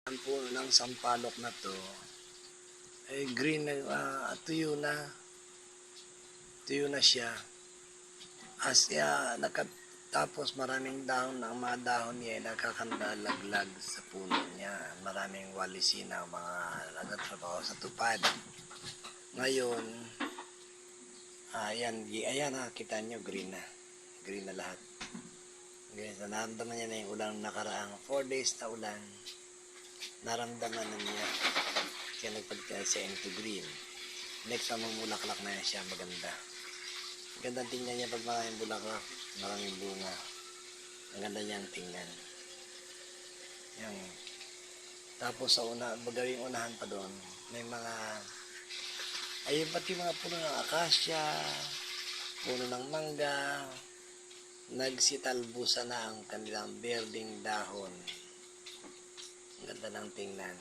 Ang puno ng sampalok na to ay green na, tuyo na siya. Tapos maraming dahon, ang mga dahon niya ay nakakandalaglag sa puno niya. Maraming walisina, mga nagtatrabaho sa tupad. Ngayon, ayan kita nyo, green na. Green na lahat. Okay, so naramdaman niya na yung ulang nakaraang 4 days na ulan. Naramdaman na niya. Kaya nagpagkaya siya into green. Next, mamumulaklak na siya, maganda. Maganda tingnan niya pag maraming bulaklak, maraming bunga. Maganda niyang tingnan. Yan. Tapos sa gawing unahan pa doon, may mga, ayun pati mga puno ng akasya, puno ng mangga, nagsitalbusa na ang kanilang berdeng dahon. Ang ganda ng tingnan.